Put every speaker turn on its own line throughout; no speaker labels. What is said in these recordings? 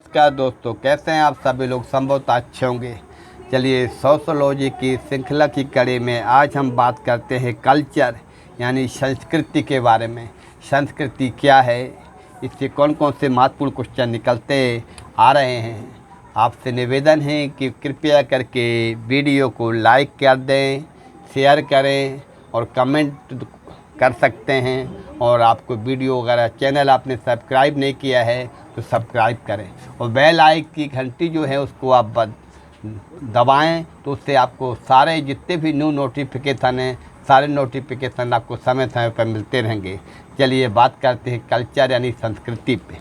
नमस्कार दोस्तों, कैसे हैं आप सभी लोग। संभवतः अच्छे होंगे। चलिए, सोशियोलॉजी की श्रृंखला की कड़ी में आज हम बात करते हैं कल्चर यानी संस्कृति के बारे में। संस्कृति क्या है, इससे कौन कौन से महत्वपूर्ण क्वेश्चन निकलते आ रहे हैं। आपसे निवेदन है कि कृपया करके वीडियो को लाइक कर दें, शेयर करें और कमेंट कर सकते हैं। और आपको वीडियो वगैरह चैनल आपने सब्सक्राइब नहीं किया है तो सब्सक्राइब करें और बेल आइकन की घंटी जो है उसको आप दबाएं, तो उससे आपको सारे जितने भी न्यू नोटिफिकेशन हैं, सारे नोटिफिकेशन आपको समय समय पर मिलते रहेंगे। चलिए बात करते हैं कल्चर यानी संस्कृति पे।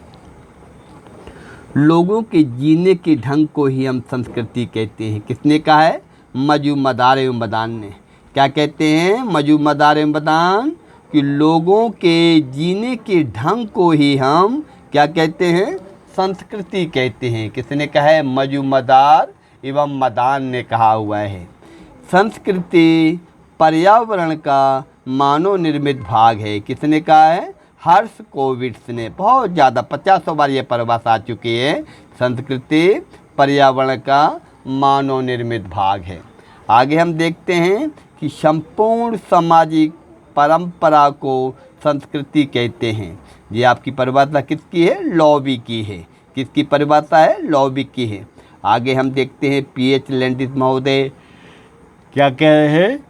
लोगों के जीने के ढंग को ही हम संस्कृति कहते हैं। किसने कहा है? मजूमदार एवं मदान ने। क्या कहते हैं मजूमदार एवं मदान? कि लोगों के जीने के ढंग को ही हम क्या कहते हैं? संस्कृति कहते हैं। किसने कहा है? मजूमदार एवं मदान ने कहा हुआ है। संस्कृति पर्यावरण का मानव निर्मित भाग है। किसने कहा है? हर्ष कोविड्स ने। बहुत ज़्यादा 50 बार ये परिभाषा आ चुकी है। संस्कृति पर्यावरण का मानव निर्मित भाग है। आगे हम देखते हैं कि संपूर्ण सामाजिक परंपरा को संस्कृति कहते हैं। ये आपकी परिभाषा किसकी है? लॉबी की है। किसकी परिभाषा है? लॉबी की है। आगे हम देखते हैं पीएच लैंडिस महोदय क्या कह रहे हैं?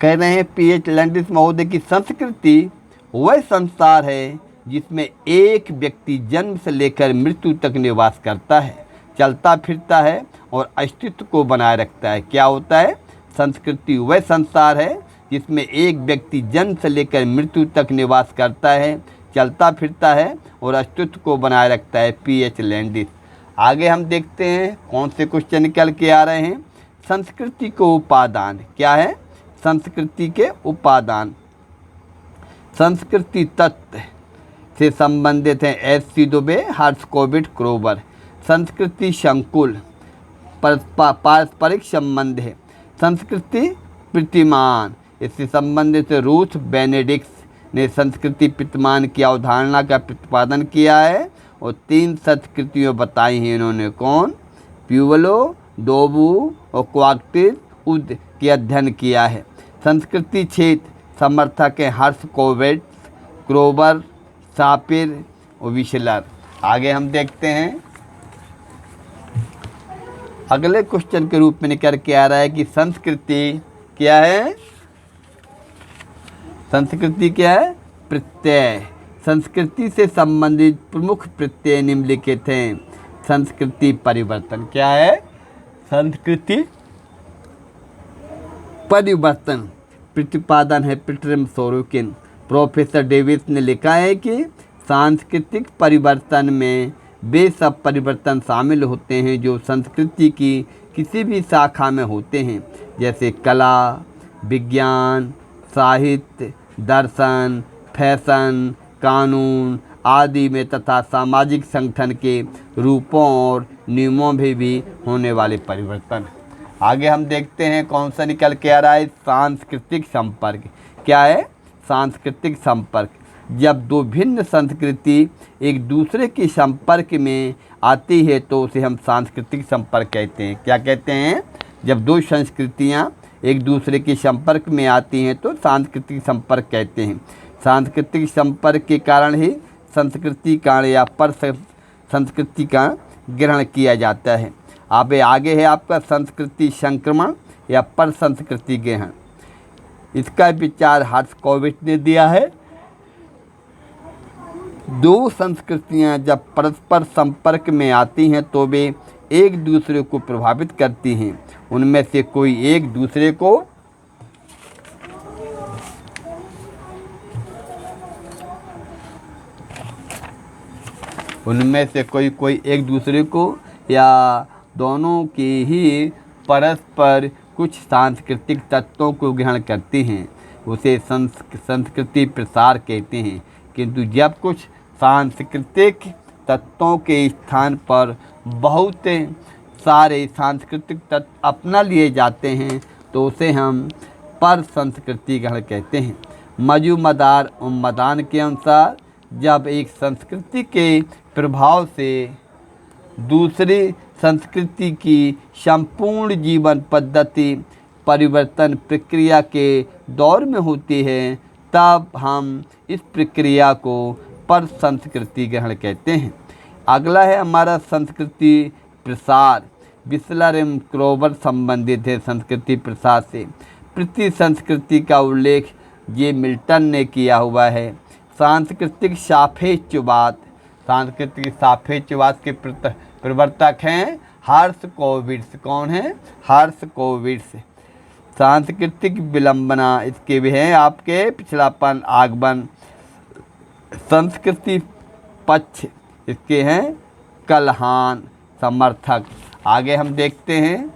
कह रहे हैं पीएच लैंडिस महोदय की संस्कृति वह संसार है जिसमें एक व्यक्ति जन्म से लेकर मृत्यु तक निवास करता है, चलता फिरता है और अस्तित्व को बनाए रखता है। क्या होता है? संस्कृति वह संसार है जिसमें एक व्यक्ति जन्म से लेकर मृत्यु तक निवास करता है, चलता फिरता है और अस्तित्व को बनाए रखता है। PH Landis. आगे हम देखते हैं कौन से क्वेश्चन निकल के आ रहे हैं। संस्कृति को उपादान क्या है? संस्कृति के उपादान संस्कृति तत्व से संबंधित हैं। एस.सी. दुबे, हर्ष कोविड, क्रोबर। संस्कृति संकुल पारस्परिक संबंध है। संस्कृति प्रतिमान, इससे संबंधित रूथ बेनेडिक्स ने संस्कृति प्रतिमान की अवधारणा का प्रतिपादन किया है और 3 संस्कृतियों बताई हैं इन्होंने। कौन? प्यूवलो, डोबू और क्वार्टिस उद के अध्ययन किया है। संस्कृति क्षेत्र समर्थक हैं हर्ष कोविड, क्रोबर, सापिर और विशलर। आगे हम देखते हैं अगले क्वेश्चन के रूप में निकल के आ रहा है कि संस्कृति क्या है? संस्कृति क्या है? प्रत्यय। संस्कृति से संबंधित प्रमुख प्रत्यय निम्नलिखित हैं। संस्कृति परिवर्तन क्या है? संस्कृति परिवर्तन प्रतिपादन है पिटरम सोरोकिन। प्रोफेसर डेविस ने लिखा है कि सांस्कृतिक परिवर्तन में वे सब परिवर्तन शामिल होते हैं जो संस्कृति की किसी भी शाखा में होते हैं, जैसे कला, विज्ञान, साहित्य, दर्शन, फैशन, कानून आदि में तथा सामाजिक संगठन के रूपों और नियमों में भी होने वाले परिवर्तन। आगे हम देखते हैं कौन सा निकल के आ रहा है। सांस्कृतिक संपर्क क्या है? सांस्कृतिक संपर्क जब दो भिन्न संस्कृति एक दूसरे के संपर्क में आती है तो उसे हम सांस्कृतिक संपर्क कहते हैं। क्या कहते हैं? जब दो संस्कृतियां एक दूसरे के संपर्क में आती हैं तो सांस्कृतिक संपर्क कहते हैं। सांस्कृतिक संपर्क के कारण ही संस्कृति का या पर संस्कृति का ग्रहण किया जाता है। अब आगे है आपका संस्कृति संक्रमण या पर संस्कृति ग्रहण। इसका विचार हर्ष कोविड ने दिया है। दो संस्कृतियां जब परस्पर संपर्क में आती हैं तो वे एक दूसरे को प्रभावित करती हैं। उनमें से कोई एक दूसरे को या दोनों के ही परस्पर कुछ सांस्कृतिक तत्वों को ग्रहण करती हैं, उसे संस्कृति प्रसार कहते हैं। किंतु जब कुछ सांस्कृतिक तत्वों के स्थान पर बहुत सारे सांस्कृतिक तत्व अपना लिए जाते हैं तो उसे हम पर संस्कृति ग्रहण कहते हैं। मजूमदार और मदान के अनुसार जब एक संस्कृति के प्रभाव से दूसरी संस्कृति की संपूर्ण जीवन पद्धति परिवर्तन प्रक्रिया के दौर में होती है, तब हम इस प्रक्रिया को पर संस्कृति ग्रहण कहते हैं। अगला है हमारा संस्कृति प्रसार। बिस्लर एवं क्रोवर संबंधित है संस्कृति प्रसार से। प्रति संस्कृति का उल्लेख ये मिल्टन ने किया हुआ है। सांस्कृतिक सापेक्षवाद, सांस्कृतिक सापेक्षवाद के प्रवर्तक हैं हर्शकोविट्ज़। कौन है? हर्शकोविट्ज़। सांस्कृतिक विलंबना, इसके भी हैं आपके पिछड़ापन आगमन। संस्कृति पक्ष, इसके हैं कलहान समर्थक। आगे हम देखते हैं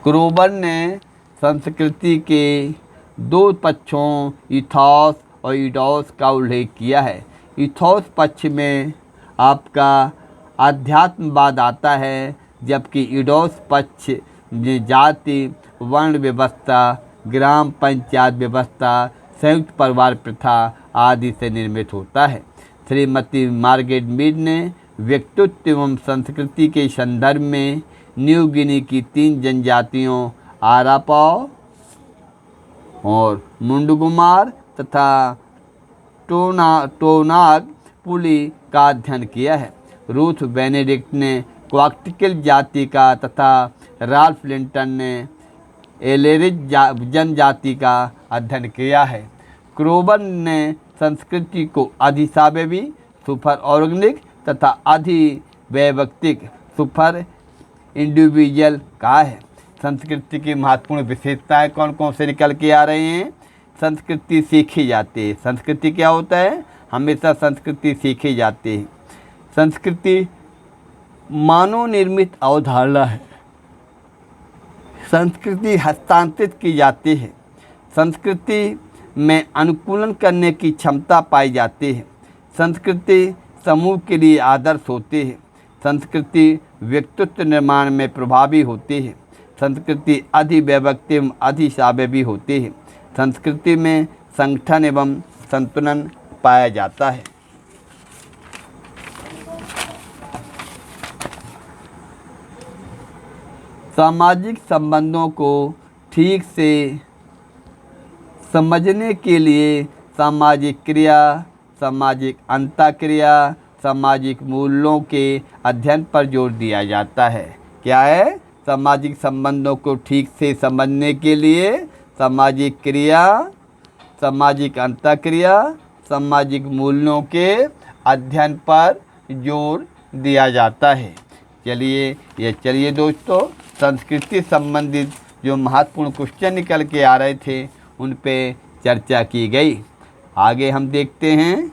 क्रोबर ने संस्कृति के दो पक्षों इथोस और ईडोस का उल्लेख किया है। इथोस पक्ष में आपका अध्यात्मवाद आता है, जबकि ईडोस पक्ष में जाति वर्ण व्यवस्था, ग्राम पंचायत व्यवस्था, संयुक्त परिवार प्रथा आदि से निर्मित होता है। श्रीमती मार्गरेट मीड ने व्यक्तित्व एवं संस्कृति के संदर्भ में न्यू गिनी की 3 जनजातियों आरापाव और मुंडुगुमार तथा टोनाग पुली का अध्ययन किया है। रूथ बेनेडिक्ट ने क्वाक्टिकल जाति का तथा राल्फ लिंटन ने एलेरिज जनजाति का अध्ययन किया है। क्रोबर ने संस्कृति को अधिशाबेबी सुपर ऑर्गेनिक तथा अधिवैयक्तिक सुपर इंडिविजुअल कहा है। संस्कृति की महत्वपूर्ण विशेषताएं कौन कौन से निकल के आ रही हैं? संस्कृति सीखी जाती है। संस्कृति क्या होता है? हमेशा संस्कृति सीखी जाती है। संस्कृति मानव निर्मित अवधारणा है। संस्कृति हस्तांतरित की जाती है। संस्कृति में अनुकूलन करने की क्षमता पाई जाती है। संस्कृति समूह के लिए आदर्श होती है। संस्कृति व्यक्तित्व निर्माण में प्रभावी होती है। संस्कृति अधिवैयक्तिक एवं अधिशाबेबी होती है। संस्कृति में संगठन एवं संतुलन पाया जाता है। सामाजिक संबंधों को ठीक से समझने के लिए सामाजिक क्रिया, सामाजिक अंतःक्रिया, सामाजिक मूल्यों के अध्ययन पर जोर दिया जाता है। क्या है? सामाजिक संबंधों को ठीक से समझने के लिए सामाजिक क्रिया, सामाजिक अंतःक्रिया, सामाजिक मूल्यों के अध्ययन पर जोर दिया जाता है। चलिए दोस्तों, संस्कृति संबंधित जो महत्वपूर्ण क्वेश्चन निकल के आ रहे थे उन पे चर्चा की गई। आगे हम देखते हैं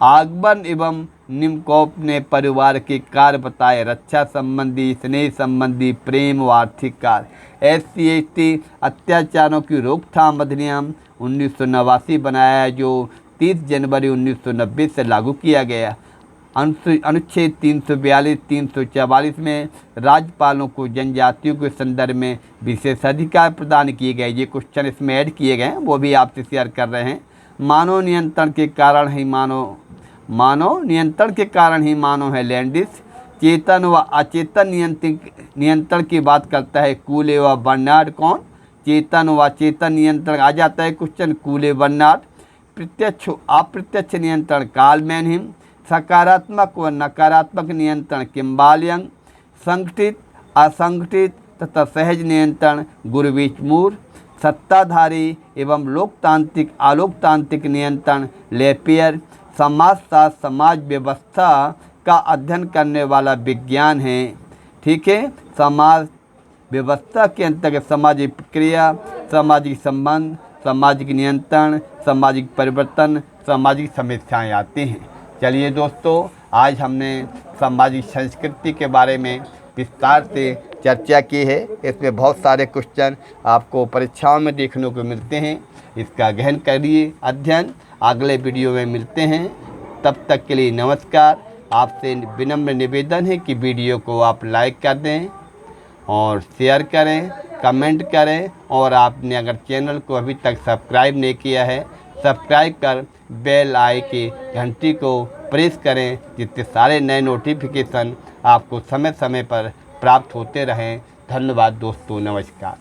आगबन एवं निमकोप ने परिवार के कार्य बताए। रक्षा संबंधी, स्नेह संबंधी, प्रेम व आर्थिक कार्य। SC/ST अत्याचारों की रोकथाम अधिनियम 1989 बनाया, जो 30 जनवरी 1990 से लागू किया गया। अनुच्छेद 342, 344 में राज्यपालों को जनजातियों के संदर्भ में विशेषाधिकार प्रदान किए गए। ये क्वेश्चन इसमें ऐड किए गए हैं, वो भी आपसे शेयर कर रहे हैं। मानव नियंत्रण के कारण ही मानव है लैंडिस। चेतन व अचेतन नियंत्रण की बात करता है कूले व बर्नार्ड। कौन? चेतन व अचेतन नियंत्रण आ जाता है क्वेश्चन, कूले बर्नार्ड। प्रत्यक्ष अप्रत्यक्ष नियंत्रण कार्ल मैनहिम। सकारात्मक व नकारात्मक नियंत्रण किम्बाल यंग। संगठित असंगठित तथा सहज नियंत्रण गुरविच मूर। सत्ताधारी एवं लोकतांत्रिक अलोकतांत्रिक नियंत्रण लेपियर। समाजशास्त्र समाज व्यवस्था का अध्ययन करने वाला विज्ञान है। ठीक है, समाज व्यवस्था के अंतर्गत सामाजिक प्रक्रिया, सामाजिक संबंध, सामाजिक नियंत्रण, सामाजिक परिवर्तन, सामाजिक समस्याएं आती हैं। चलिए दोस्तों, आज हमने सामाजिक संस्कृति के बारे में विस्तार से चर्चा की है। इसमें बहुत सारे क्वेश्चन आपको परीक्षाओं में देखने को मिलते हैं। इसका गहन करिए अध्ययन। अगले वीडियो में मिलते हैं, तब तक के लिए नमस्कार। आपसे विनम्र निवेदन है कि वीडियो को आप लाइक कर दें और शेयर करें, कमेंट करें, और आपने अगर चैनल को अभी तक सब्सक्राइब नहीं किया है, सब्सक्राइब कर बेल आइकन की घंटी को प्रेस करें, जिससे सारे नए नोटिफिकेशन आपको समय समय पर प्राप्त होते रहें। धन्यवाद दोस्तों, नमस्कार।